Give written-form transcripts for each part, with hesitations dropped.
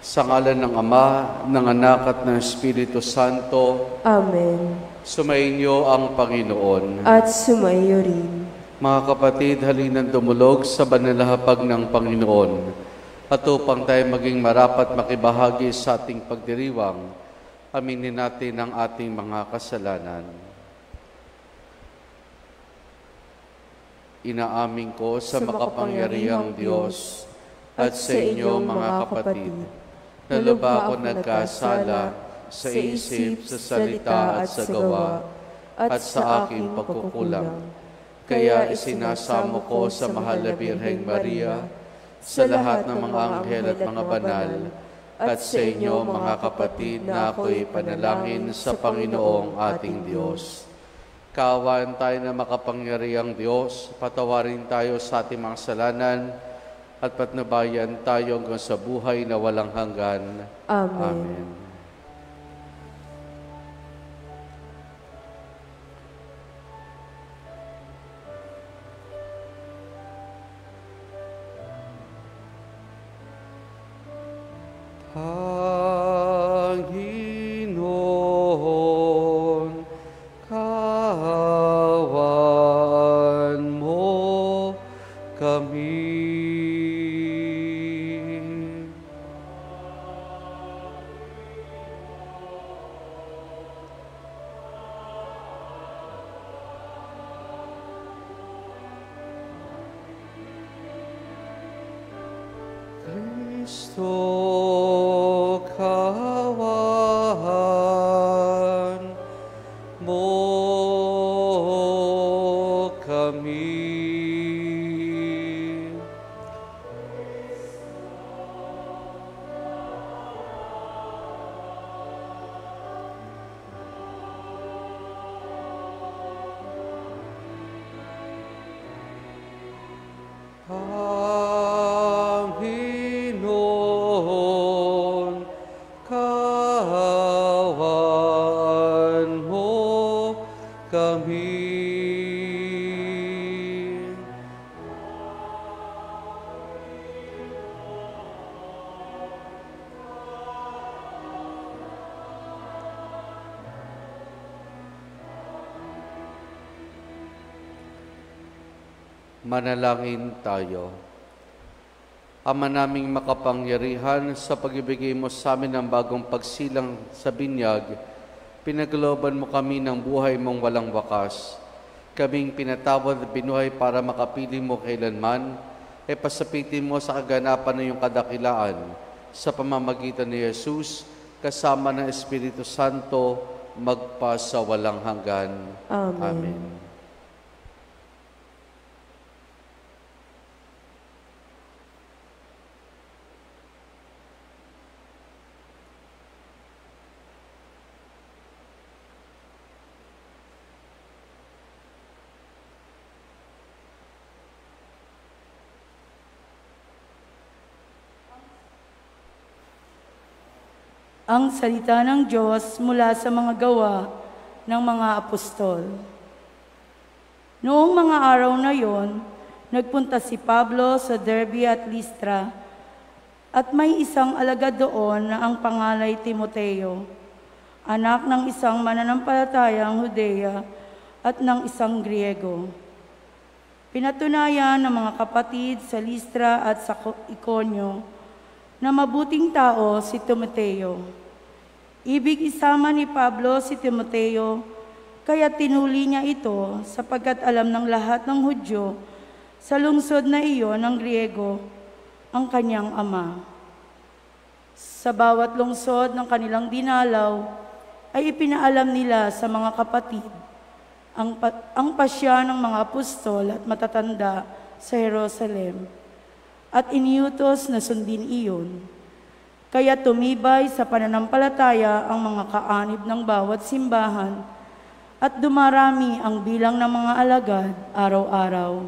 Sa ngalan ng Ama, ng Anak at ng Espiritu Santo. Amen. Sumainyo ang Panginoon. At sumaiyo rin. Mga kapatid, halinan dumulog sa banalahapag ng Panginoon. At upang tayo maging marapat makibahagi sa ating pagdiriwang, aminin natin ang ating mga kasalanan. Inaamin ko sa makapangyarihang Diyos at sa inyo mga kapatid, na lubha ako nagkasala sa isip, sa salita at sa gawa, at sa aking pagkukulang. Kaya isinasamo ko sa mahal na Birheng Maria, sa lahat ng mga anghel at mga banal, at sa inyo mga kapatid na ako'y panalangin sa Panginoong ating Diyos. Kaawaan tayo na makapangyarihang Diyos, patawarin tayo sa ating mga kasalanan, at patnubayan tayo hanggang sa buhay na walang hanggan. Amen. Amen. Panginoon, kaawaan mo kami. Kristo, kaawaan mo kami. Panginoon, kaawaan mo kami. Manalangin tayo. Ama naming makapangyarihan, sa pag-ibigay mo sa amin ng bagong pagsilang sa binyag, pinagloban mo kami ng buhay mong walang wakas. Kaming pinatawad at binuhay para makapili mo kailanman, e pasapitin mo sa kaganapan ng iyong kadakilaan sa pamamagitan ni Jesus, kasama ng Espiritu Santo, magpa sa walang hanggan. Amen. Amen. Ang salita ng Diyos mula sa mga gawa ng mga apostol. Noong mga araw na yon, nagpunta si Pablo sa Derbe at Listra, at may isang alagad doon na ang pangalay Timoteo, anak ng isang mananampalatayang Hudeya at ng isang Griego. Pinatunayan ng mga kapatid sa Listra at sa Iconio na mabuting tao si Timoteo. Ibig isama ni Pablo si Timoteo, kaya tinuli niya ito sapagkat alam ng lahat ng Hudyo sa lungsod na iyon ng Griego ang kanyang ama. Sa bawat lungsod ng kanilang dinalaw ay ipinaalam nila sa mga kapatid ang pasya ng mga apostol at matatanda sa Jerusalem, at iniutos na sundin iyon. Kaya tumibay sa pananampalataya ang mga kaanib ng bawat simbahan at dumarami ang bilang ng mga alagad araw-araw.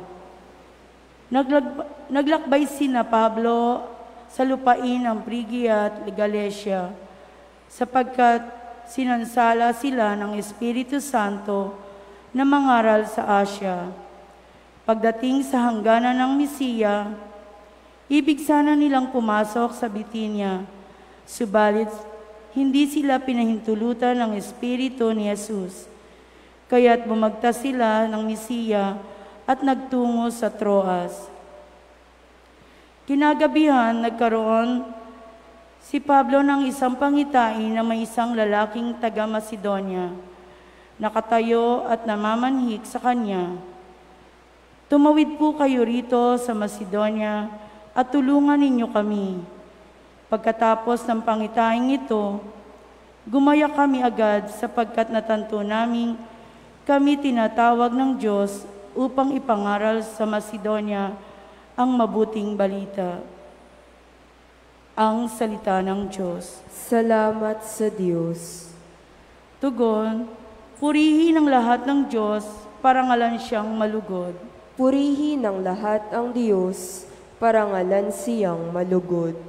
Naglakbay sina Pablo sa lupain ng Phrygia at Galatia sapagkat sinansala sila ng Espiritu Santo na mangaral sa Asya. Pagdating sa hangganan ng Misiya, ibig sana nilang pumasok sa Bitinya, Subalit, hindi sila pinahintulutan ng Espiritu ni Jesus. Kaya't bumagtas sila ng Misiya at nagtungo sa Troas. Kinagabihan, nagkaroon si Pablo ng isang pangitain na may isang lalaking taga-Macedonia, nakatayo at namamanhik sa kanya. Tumawid po kayo rito sa Macedonia at tulungan ninyo kami. Pagkatapos ng pangitaing ito, gumaya kami agad sapagkat natanto naming kami tinatawag ng Diyos upang ipangaral sa Macedonia ang mabuting balita. Ang salita ng Diyos. Salamat sa Diyos. Tugon, purihin ang lahat ng Diyos, parangalan siyang malugod. Purihin ng lahat ang Diyos, parangalan siyang malugod.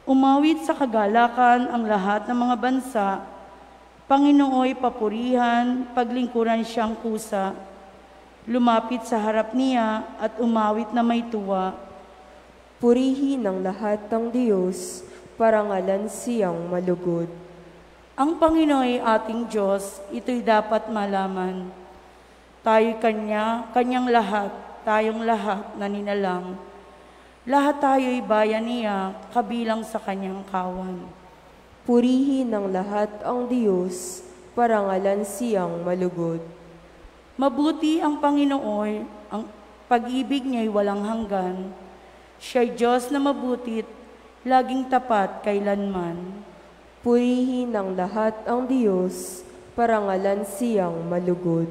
Umawit sa kagalakan ang lahat ng mga bansa, Panginooy papurihan, paglingkuran siyang kusa. Lumapit sa harap niya at umawit na may tuwa. Purihin ng lahat ng Diyos, parangalan siyang malugod. Ang Panginooy ating Diyos, ito'y dapat malaman. Tayo'y Kanyang lahat, tayong lahat na ninalang. Lahat tayo'y bayan niya, kabilang sa Kanyang kawan. Purihin ng lahat ang Diyos, parangalan siyang malugod. Mabuti ang Panginooy, ang pag-ibig niya'y walang hanggan. Siya'y Diyos na mabutit, laging tapat kailanman. Purihin ng lahat ang Diyos, parangalan siyang malugod.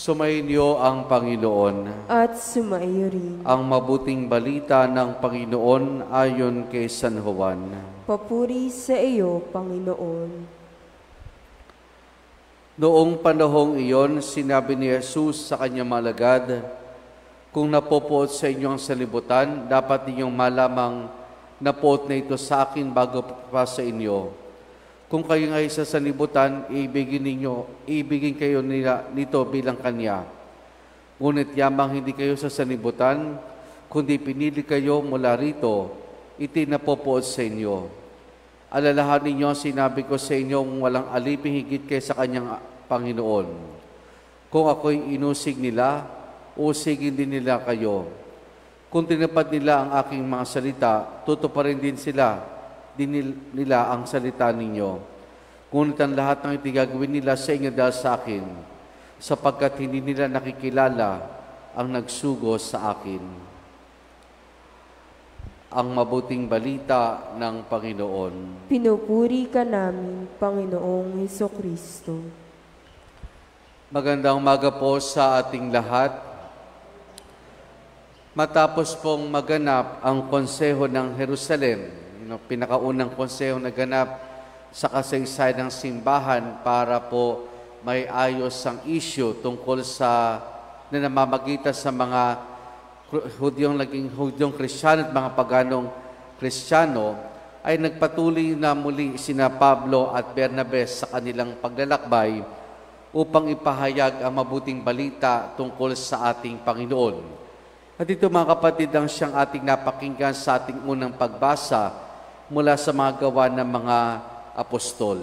Sumainyo ang Panginoon. At sumaiyo rin. Ang mabuting balita ng Panginoon ayon kay San Juan. Papuri sa iyo, Panginoon. Noong panahong iyon, sinabi ni Jesus sa kanyang mga alagad, kung napopoot sa inyo ang salibutan, dapat ninyong malamang napoot na ito sa akin bago pa sa inyo. Kung kayo ay sa salibutan, ibigin kayo nito bilang Kanya. Ngunit yamang hindi kayo sa salibutan, kundi pinili kayo mula rito, itinapopoot sa inyo. Alalahanin ninyo ang sinabi ko sa inyo kung walang aliping higit kay sa Kanyang Panginoon. Kung ako'y inusig nila, usigin din nila kayo. Kung tinapad nila ang aking mga salita, tutuparin din nila ang salita ninyo. Ngunit ang lahat ng itigagawin nila sa inyo dahil sa akin, sapagkat hindi nila nakikilala ang nagsugo sa akin. Ang mabuting balita ng Panginoon. Pinupuri ka namin, Panginoong Hesukristo. Magandang umaga po sa ating lahat. Matapos pong maganap ang Konseho ng Jerusalem, pinakaunang konseho na ganap sa kasaysayan ng simbahan para po may ayos ang issue tungkol sa na namamagitan sa mga Hudyong Kristiyano at mga paganong Kristiyano, ay nagpatuloy na muli sina Pablo at Bernabe sa kanilang paglalakbay upang ipahayag ang mabuting balita tungkol sa ating Panginoon. At ito mga kapatid ang siyang ating napakinggan sa ating unang pagbasa mula sa mga gawa ng mga apostol.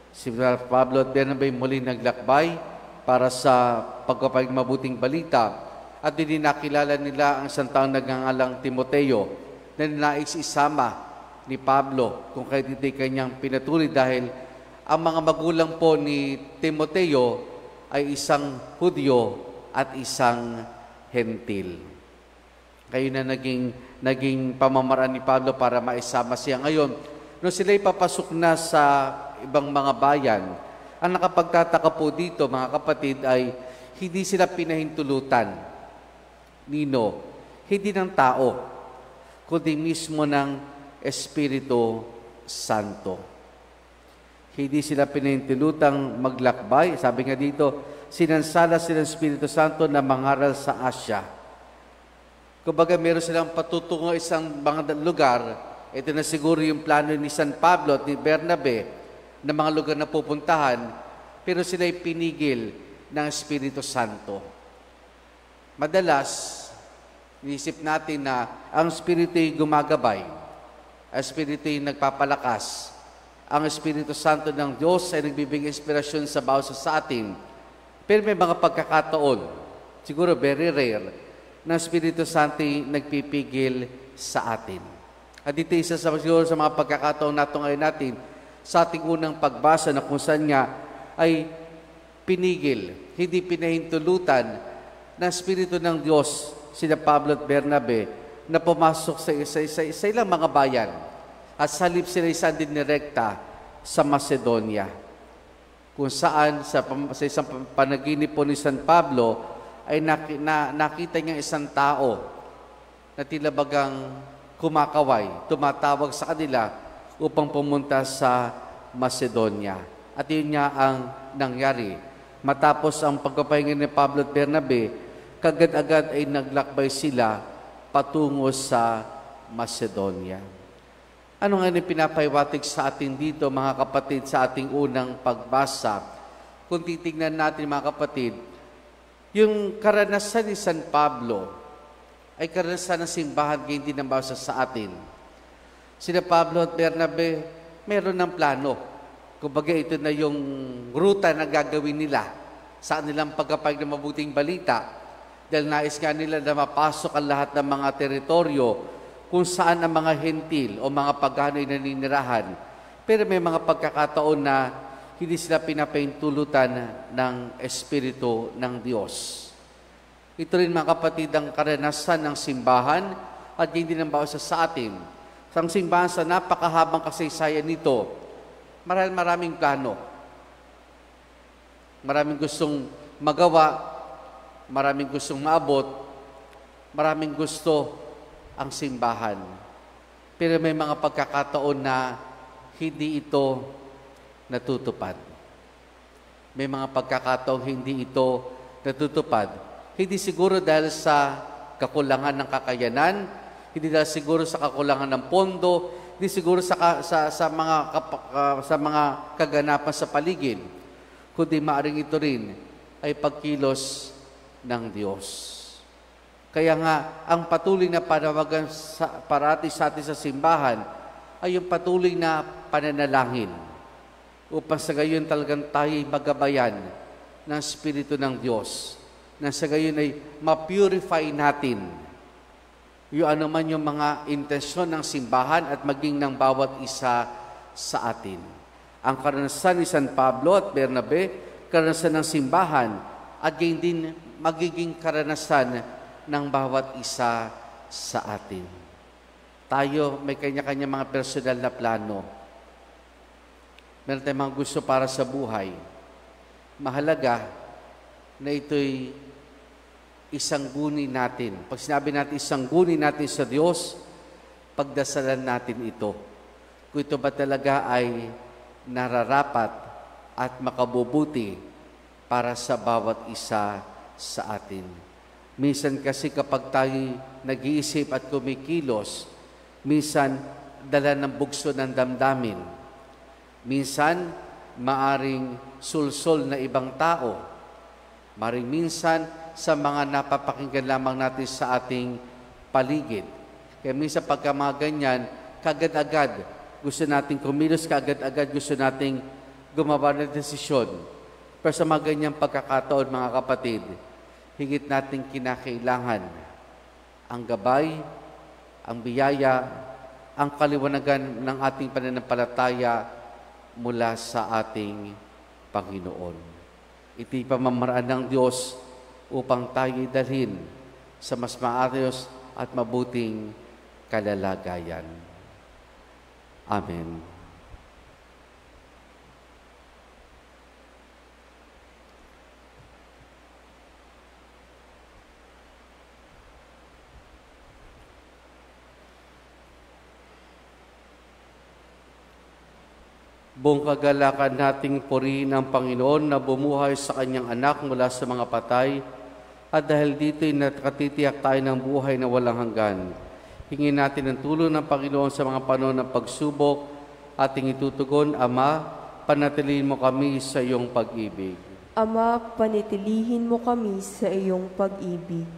Si Pablo at Bernabe muli naglakbay para sa pagpapahayag mabuting balita at dininakilala nila ang isang taong nagngangalang Timoteo na nais isama ni Pablo kung kahit hindi kanyang pinatuloy dahil ang mga magulang po ni Timoteo ay isang Hudyo at isang Hentil. Kayo na naging pamamaraan ni Pablo para maisama siya. Ngayon, nung sila'y papasok na sa ibang mga bayan, ang nakapagtataka po dito, mga kapatid, ay hindi sila pinahintulutan. Nino, hindi ng tao, kundi mismo ng Espiritu Santo. Hindi sila pinahintulutang maglakbay. Sabi nga dito, sinansala sila ng Espiritu Santo na mangaral sa Asya. Kumbaga, meron silang patutungo isang mga lugar. Ito na siguro yung plano ni San Pablo at ni Bernabe na mga lugar na pupuntahan, pero sila'y pinigil ng Espiritu Santo. Madalas, inisip natin na ang Espiritu ay gumagabay, ang Espiritu ay nagpapalakas, ang Espiritu Santo ng Diyos ay nagbibigay inspirasyon sa bawat sa atin. Pero may mga pagkakataon, siguro very rare, na Espiritu Santo nagpipigil sa atin. At ito isa siguro sa mga pagkakataon ngayon natin sa ating unang pagbasa na kung saan nga ay pinigil, hindi pinahintulutan ng Espiritu ng Diyos sina Pablo at Bernabe na pumasok sa ilang mga bayan at salip sila isang dinirekta sa Macedonia, kung saan sa isang panaginip po ni San Pablo ay nakita niya isang tao na tila bagang kumakaway, tumatawag sa kanila upang pumunta sa Macedonia. At yun nga ang nangyari. Matapos ang pagpapahinga ni Pablo at Bernabe, kagad-agad ay naglakbay sila patungo sa Macedonia. Ano nga yung pinapahiwatig sa atin dito, mga kapatid, sa ating unang pagbasa? Kung titignan natin, mga kapatid, yung karanasan ni San Pablo ay karanasan ng simbahan ngayon din ang basa sa atin. Sina Pablo at Bernabe, meron ng plano. Kumbaga ito na yung ruta na gagawin nila sa kanilang pagkapahayag ng mabuting balita. Dahil nais nga nila na mapasok ang lahat ng mga teritoryo kung saan ang mga hentil o mga pagano ay naninirahan. Pero may mga pagkakataon na hindi sila pinapahintulutan ng Espiritu ng Diyos. Ito rin, mga kapatid, ang karanasan ng simbahan at hindi ng bawat sa atin. Sa simbahan, sa napakahabang kasaysayan nito, maraming plano. Maraming gustong magawa, maraming gustong maabot, maraming gusto ang simbahan. Pero may mga pagkakataon na hindi ito natutupad. May mga pagkakataong hindi ito natutupad. Hindi siguro dahil sa kakulangan ng kakayanan, hindi dahil siguro sa kakulangan ng pondo, hindi siguro sa mga kaganapan sa paligid, kundi maaring ito rin ay pagkilos ng Diyos. Kaya nga, ang patuloy na panawagan parati sa atin sa simbahan ay yung patuloy na pananalangin upang sa gayon talagang tayo'y magabayan ng Espiritu ng Diyos, na sa gayon ay ma-purify natin yung anuman yung mga intensyon ng simbahan at maging ng bawat isa sa atin. Ang karanasan ni San Pablo at Bernabe, karanasan ng simbahan, at gayon din magiging karanasan ng bawat isa sa atin. Tayo may kanya-kanya mga personal na plano. Meron tayong mga gusto para sa buhay. Mahalaga na ito'y isang guni natin. Pag sinabi natin isang guni natin sa Diyos, pagdasalan natin ito. Kung ito ba talaga ay nararapat at makabubuti para sa bawat isa sa atin. Minsan kasi kapag tayo nag-iisip at kumikilos, minsan dala ng bugso ng damdamin. Minsan, maaring sulsol na ibang tao. Maring minsan, sa mga napapakinggan lamang natin sa ating paligid. Kaya minsan pagka mga ganyan, kagad-agad gusto nating kumilos, kagad-agad gusto nating gumawa ng desisyon. Pero sa mga ganyang pagkakataon, mga kapatid, higit nating kinakailangan ang gabay, ang biyaya, ang kaliwanagan ng ating pananampalataya mula sa ating Panginoon. Ito'y pamamaraan ng Diyos upang tayo'y dalhin sa mas maayos at mabuting kalalagayan. Amen. Buong kagalakan nating purihin ang Panginoon na bumuhay sa Kanyang anak mula sa mga patay, at dahil dito'y nakatitiyak tayo ng buhay na walang hanggan. Hingin natin ang tulong ng Panginoon sa mga panahon ng pagsubok, ating itutugon, Ama, panatilihin mo kami sa iyong pag-ibig. Ama, panitilihin mo kami sa iyong pag-ibig.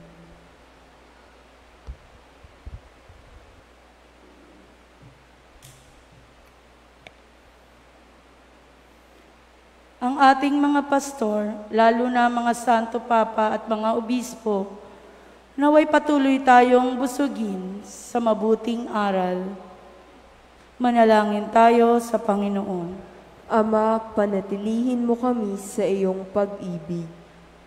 Ang ating mga pastor, lalo na mga Santo Papa at mga Obispo, naway patuloy tayong busugin sa mabuting aral. Manalangin tayo sa Panginoon. Ama, panatilihin mo kami sa iyong pag-ibig.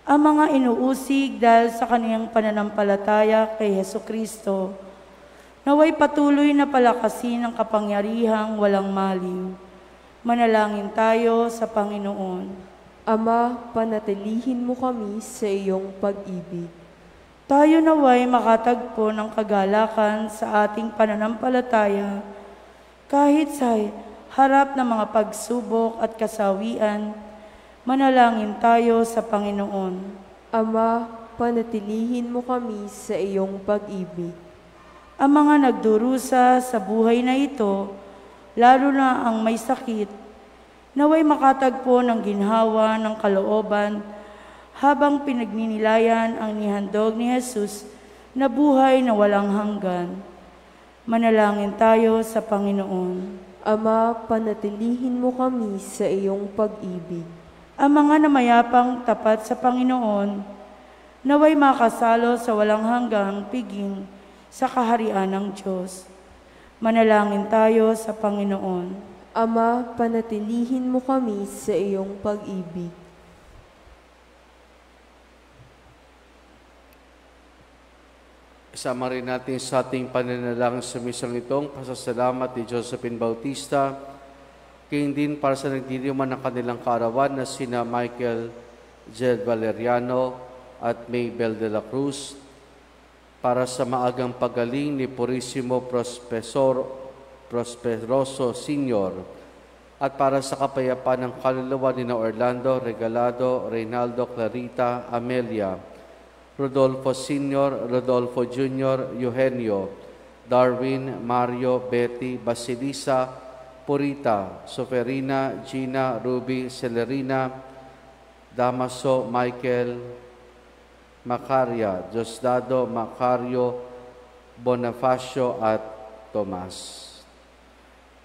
Ang mga inuusig dahil sa kaniyang pananampalataya kay Hesukristo, naway patuloy na palakasin ang kapangyarihang walang maliw. Manalangin tayo sa Panginoon. Ama, panatilihin mo kami sa iyong pag-ibig. Tayo naway makatagpo ng kagalakan sa ating pananampalataya kahit sa harap ng mga pagsubok at kasawian. Manalangin tayo sa Panginoon. Ama, panatilihin mo kami sa iyong pag-ibig. Ang mga nagdurusa sa buhay na ito, lalo na ang may sakit, naway makatagpo ng ginhawa ng kalooban habang pinagninilayan ang nihandog ni Jesus na buhay na walang hanggan. Manalangin tayo sa Panginoon. Ama, panatilihin mo kami sa iyong pag-ibig. Ang mga namayapang tapat sa Panginoon, naway makasalo sa walang hanggang piging sa kaharian ng Diyos. Manalangin tayo sa Panginoon. Ama, panatilihin mo kami sa iyong pag-ibig. Isama rin natin sa ating pananalangin sa misang itong pasasalamat ni Josephine Bautista, kayon din para sa nagdiriman ng kanilang kaarawan na sina Michael Jed Valeriano at Maybel de la Cruz, para sa maagang pagaling ni Purisimo Prosperoso Sr. at para sa kapayapaan ng kaluluwa ni Orlando Regalado, Reynaldo Clarita, Amelia, Rodolfo Sr., Rodolfo Jr., Eugenio, Darwin, Mario, Betty, Basilisa, Purita, Soferina, Gina, Ruby, Celerina, Damaso, Michael, Macaria, Diosdado, Macario, Bonifacio at Tomas.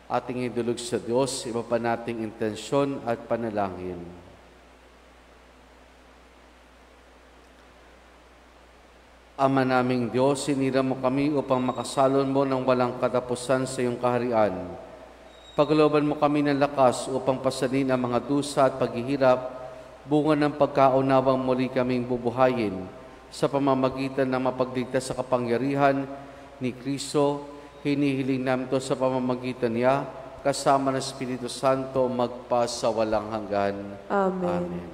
Ating idulog sa Diyos, iba pa nating intensyon at panalangin. Ama naming Diyos, sinira mo kami upang makasalon mo ng walang katapusan sa iyong kaharian. Pagkalooban mo kami ng lakas upang pasalin ang mga dusa at paghihirap, bunga ng pagkaunawang muli kaming bubuhayin sa pamamagitan ng mapagligtas sa kapangyarihan ni Kristo. Hinihiling namin ito sa pamamagitan niya, kasama ng Espiritu Santo, magpa sa walang hanggan. Amen. Amen.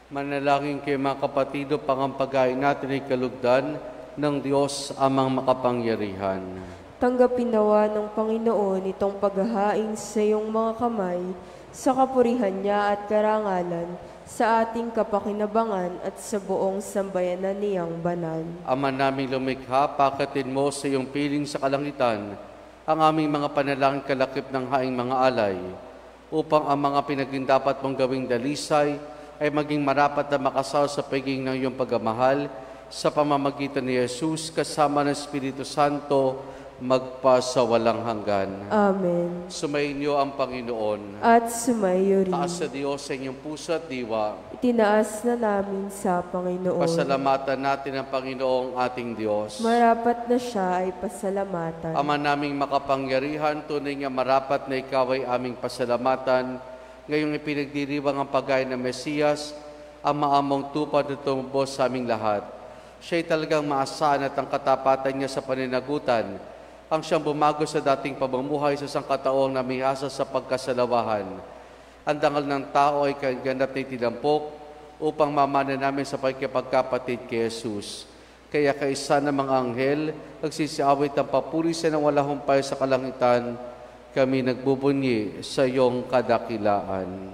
Manalangin kayo mga kapatido, pangampagain natin ay kalugdan ng Diyos amang makapangyarihan. Tanggapin nawa ng Panginoon itong paghahain sa iyong mga kamay, sa kapurihan niya at karangalan, sa ating kapakinabangan at sa buong sambayanan niyang banal. Ama naming lumikha, pakatin mo sa iyong piling sa kalangitan ang aming mga panalangin kalakip ng haing mga alay, upang ang mga pinagindapat mong gawing dalisay ay maging marapat na makasal sa pagiging ng iyong pagmamahal sa pamamagitan ni Jesus kasama ng Espiritu Santo magpa sa walang hanggan. Amen. Sumainyo ang Panginoon. At sumayo rin. Taas sa Diyos sa inyong puso at diwa. Itinaas na namin sa Panginoon. Pasalamatan natin ang Panginoong ating Diyos. Marapat na siya ay pasalamatan. Ama naming makapangyarihan, tunay nga marapat na ikaw ay aming pasalamatan. Ngayong ipinagdiriwang ang pagkain ng Mesiyas, ang maamong tupad na tumubos sa aming lahat. Siya'y talagang maasahan at ang katapatan niya sa paninagutan, ang siyang bumago sa dating pamumuhay sa sangkataong namihasa sa pagkasalawahan. Ang dangal ng tao ay kaganap na itinampok upang mamana namin sa pagkapagkapatid kay Jesus. Kaya kaisa ng mga anghel, nagsisiawit ang papuri sa nang walang humpay sa kalangitan, kami nagbubunyi sa iyong kadakilaan.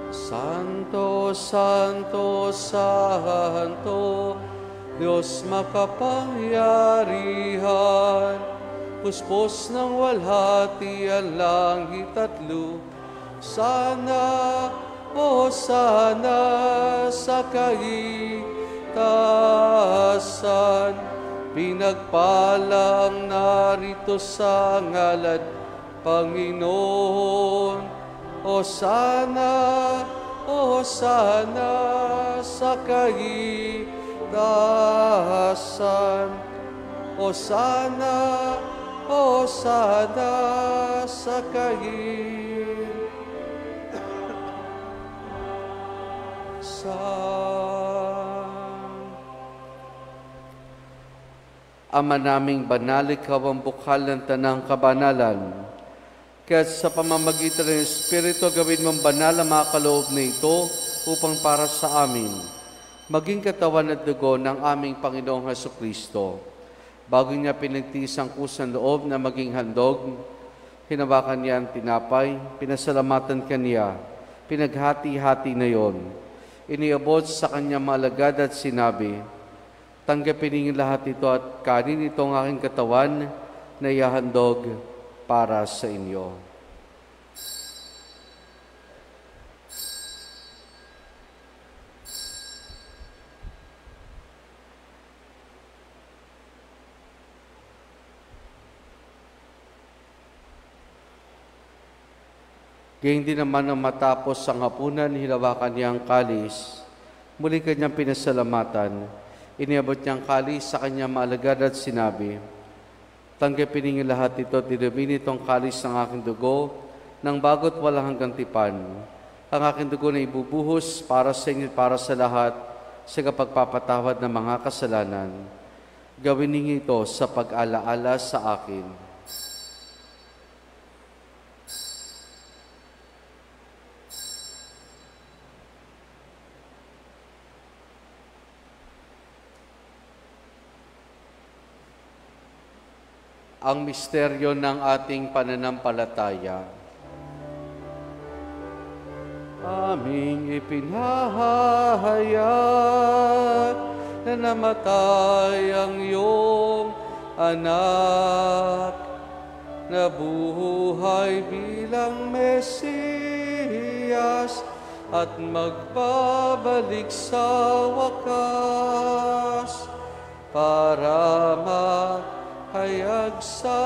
Santo, Santo, Santo, Diyos makapangyarihan, puspos ng walhati ang langit at lupa. Sana, o sana sa kaitasan, pinagpalang narito sa ngalan Panginoon. O sana sa kaitasan. O sana sa Ama naming banal, ikaw ang bukal ng tanang kabanalan. Kaya sa pamamagitan ng Espiritu, gawin mong banal ang mga kaloob na ito upang para sa amin, maging katawan at dugo ng aming Panginoong Hesukristo. Bago niya pinagtiis ang kusang loob na maging handog, hinawakan niya ang tinapay, pinasalamatan kaniya, pinaghati-hati na yon. Iniabot sa kanya malagad at sinabi, tanggapin ninyo lahat ito at kanin itong aking katawan na ihahandog para sa inyo. Gayun din naman ang matapos ang hapunan, hinawakan niya ang kalis. Muli kanyang pinasalamatan. Iniabot niya ang kalis sa kanyang maalagad at sinabi, tanggapin ninyo lahat ito at inumin itong kalis ng aking dugo, ng bago't walang hanggang tipan. Ang aking dugo na ibubuhos para sa inyo at para sa lahat sa kapagpapatawad ng mga kasalanan. Gawin ninyo ito sa pag-alaala sa akin. Ang misteryo ng ating pananampalataya. Aming ipinahayag na namatay ang iyong anak, na buhay bilang Mesiyas at magbabalik sa wakas para hayag sa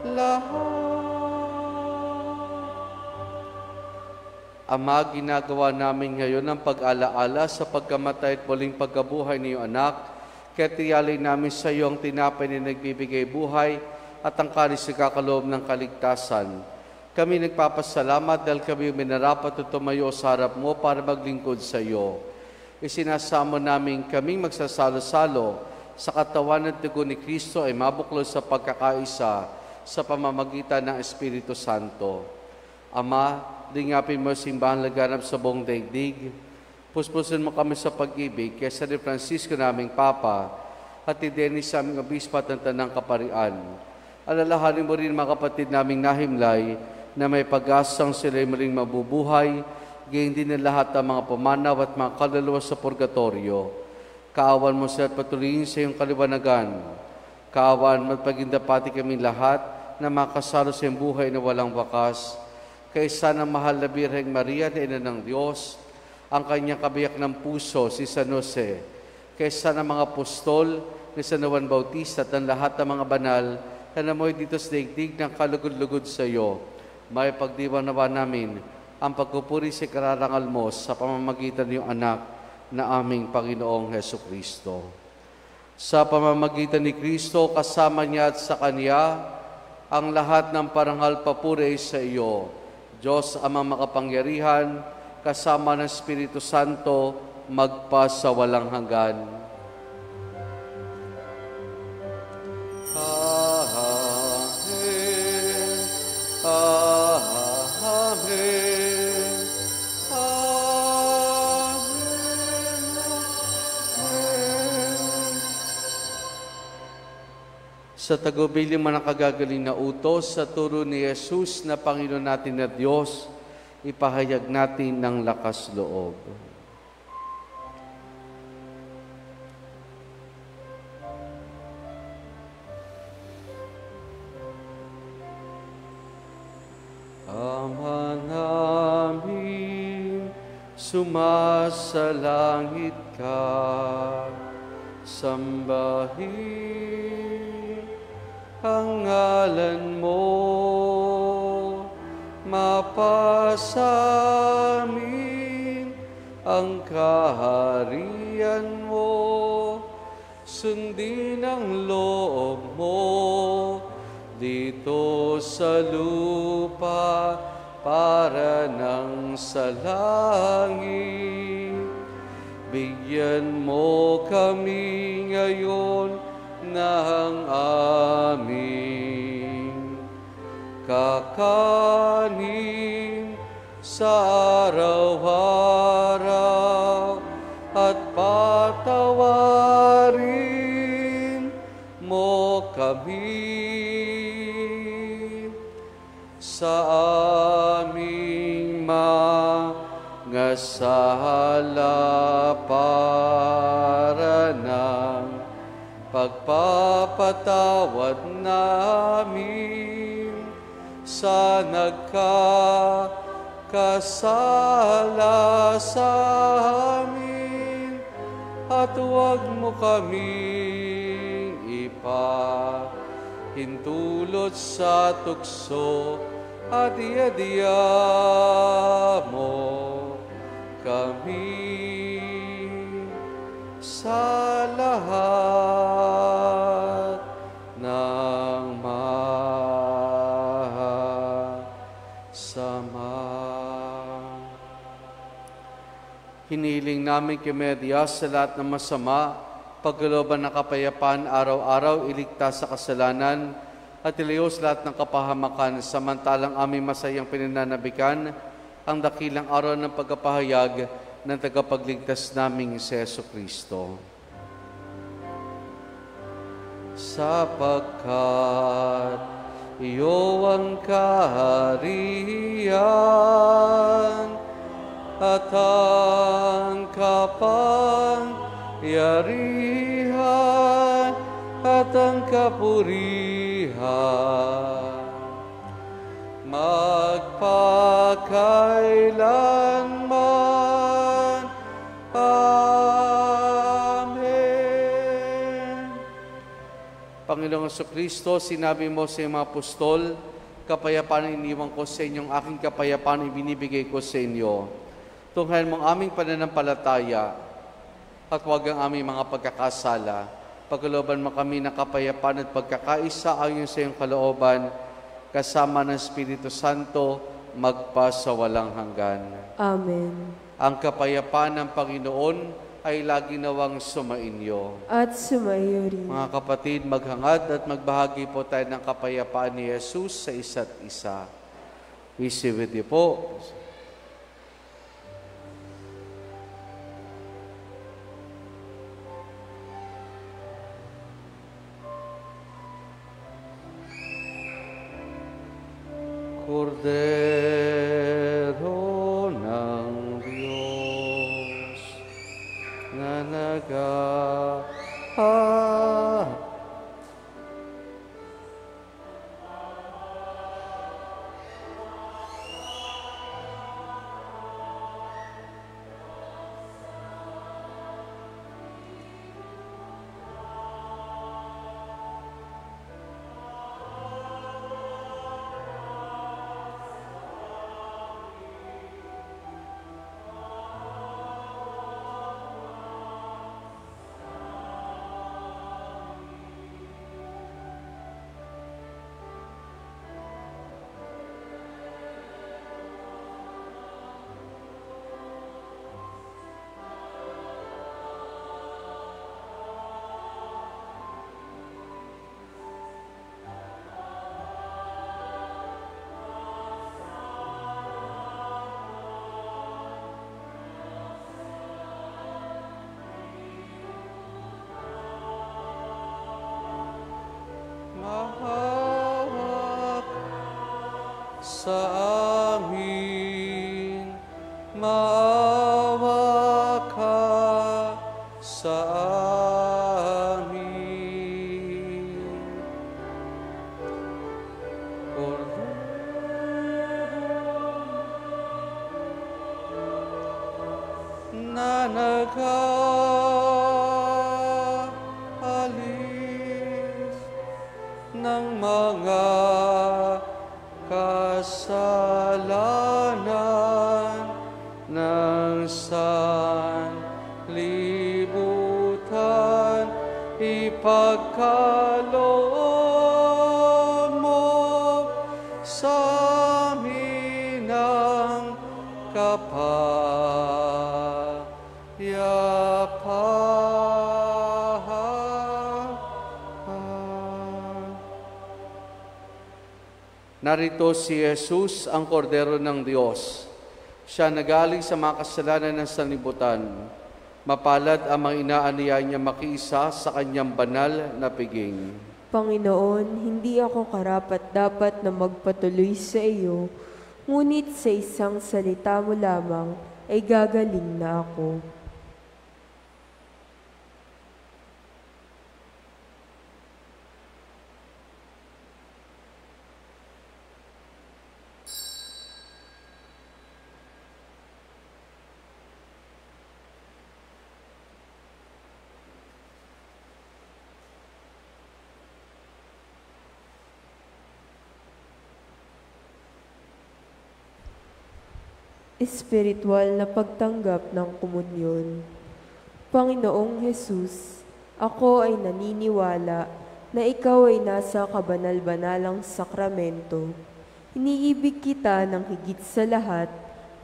lahat. Ama, ginagawa namin ngayon ang pag-alaala sa pagkamatay at muling pagkabuhay ni iyong anak, kaya tiyalay namin sa iyo ang tinapay na nagbibigay buhay at ang kalis na kakaloob ng kaligtasan. Kami nagpapasalamat dahil kami minarapat at tumayo sa harap mo para maglingkod sa iyo. Isinasamo namin kaming magsasalo-salo sa katawan at dugo ni Kristo ay mabuklod sa pagkakaisa sa pamamagitan ng Espiritu Santo. Ama, lingapin mo simbahan laganap sa buong daigdig. Puspusin mo kami sa pag-ibig kay San Francisco naming Papa at ni Dennis sa aming obispo at ng Tanang Kaparian. Alalahanin mo rin mga kapatid naming nahimlay na may pag-asang sila'y muling mabubuhay, gayon din ang lahat ng mga pumanaw at mga kaluluwa sa purgatorio. Kaawan mo sila at patuloyin sa iyong kaliwanagan. Kaawan mo at pagindapati kami lahat na makasalo sa iyong buhay na walang wakas. Kaysa ng mahal na Birheng Maria na Ina ng Diyos, ang kanyang kabiyak ng puso, si San Jose, kaysa ng mga apostol ni San Juan Bautista at ang lahat ng mga banal na namoy dito sa daigdig ng kalugod-lugod sa iyo, may pagdiwang nawa namin ang pagpupuri sa kararangal mo sa pamamagitan ng iyong anak na aming Panginoong Hesukristo. Sa pamamagitan ni Kristo, kasama niya at sa Kanya, ang lahat ng parangal papuri sa iyo, Diyos Amang makapangyarihan, kasama ng Espiritu Santo, magpa sa walang hanggan. Amen. Amen. Amen. Sa tagubilin man ang kagagaling na utos sa turo ni Jesus na Panginoon natin na Diyos, ipahayag natin ng lakas loob. Ama namin, sumasalangit ka, sambahin ang ngalan mo, mapasamin ang kaharian mo, sundin ang loob mo dito sa lupa para nang sa langit. Bigyan mo kami ngayon ng aming kakanin sa araw-araw at patawarin mo kami sa aming mga sala para ng pagpapatawad namin sa nagkakasala sa amin, at huwag mo kaming ipahintulot sa tukso, at iadya mo kami sa lahat ng masama. Hiniling namin kay Maria sa lahat ng masama, pagkalooban ng kapayapaan araw-araw, iligtas sa kasalanan, at ilayos lahat ng kapahamakan, samantalang aming masayang pinananabikan ang dakilang araw ng pagkapahayag ng tagapagligtas naming si Jesucristo. Sapagkat iyo ang kaharian at ang kapangyarihan at ang kapurihan magpakailanman. Amen. Panginoong Jesucristo, sinabi mo sa mga apostol, kapayapaan iniwan ko sa inyong aking kapayapaan ibinibigay ko sa inyo. Tunghayan mong aming pananampalataya at huwag ang aming mga pagkakasala. Pagkalooban mo kami ng kapayapaan at pagkakaisa ayon sa iyong kalooban, kasama ng Espiritu Santo, magpa sa walang hanggan. Amen. Ang kapayapaan ng Panginoon ay lagi nawang sumainyo. At sumaiyo rin. Mga kapatid, maghangad at magbahagi po tayo ng kapayapaan ni Jesus sa isa't isa. Peace be with you po. Cordero ng Diyos na mahawak sa amin, maawa ka sa amin. Na nag-aalis ng mga kasalanan ng sanlibutan, ipagkaloob mo sa amin ang kapayapaan. Narito si Jesus, ang kordero ng Diyos. Siya nagaling sa mga kasalanan ng sanlibutan. Mapalad ang mga inaaniya niya makiisa sa kanyang banal na piging. Panginoon, hindi ako karapat-dapat na magpatuloy sa iyo, ngunit sa isang salita mo lamang ay gagaling na ako. Espiritual na pagtanggap ng komunyon. Panginoong Jesus, ako ay naniniwala na ikaw ay nasa kabanal-banalang sakramento. Iniibig kita ng higit sa lahat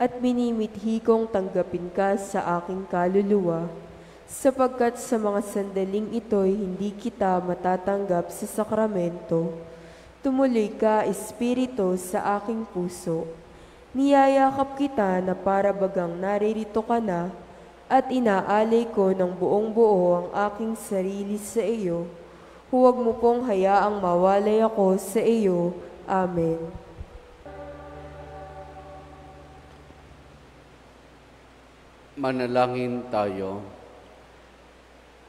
at minimithi kong tanggapin ka sa aking kaluluwa, sapagkat sa mga sandaling ito'y hindi kita matatanggap sa sakramento. Tumuloy ka, Espiritu, sa aking puso. Niyayakap kita na para bagang naririto ka na at inaalay ko ng buong buo ang aking sarili sa iyo. Huwag mo pong hayaang mawalay ako sa iyo. Amen. Manalangin tayo.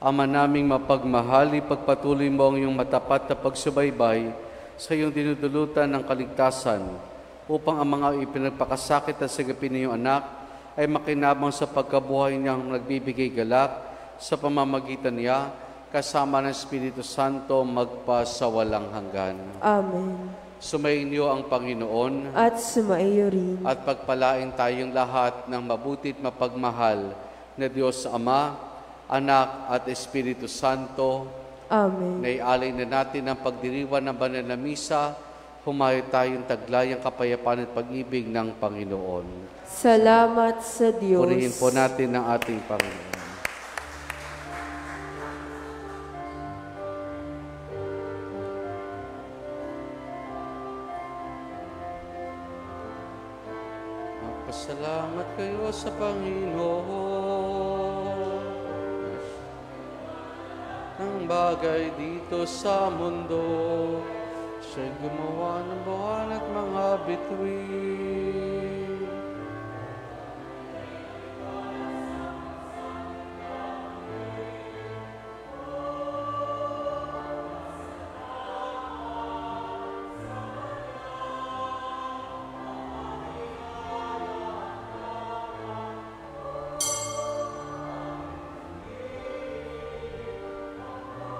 Ama naming mapagmahal, ipagpatuloy mo ang iyong matapat na pagsubaybay sa iyong dinudulutan ng kaligtasan, upang ang mga ipinagpakasakit at sagapin ng iyong anak ay makinabang sa pagkabuhay niyang nagbibigay galak sa pamamagitan niya, kasama ng Espiritu Santo magpasawalang hanggan. Amen. Sumainyo ang Panginoon At sumaiyo rin. at pagpalain tayong lahat ng mabuti at mapagmahal na Diyos Ama, Anak at Espiritu Santo. Amen. Naialay na natin ang pagdiriwan ng banal na misa. Humayo tayong taglayang kapayapaan at pag-ibig ng Panginoon. Salamat sa Diyos. Purihin po natin ang ating Panginoon. Salamat kayo sa Panginoon. Ang bagay dito sa mundo, siya'y gumawa ng buwan at mga bituin.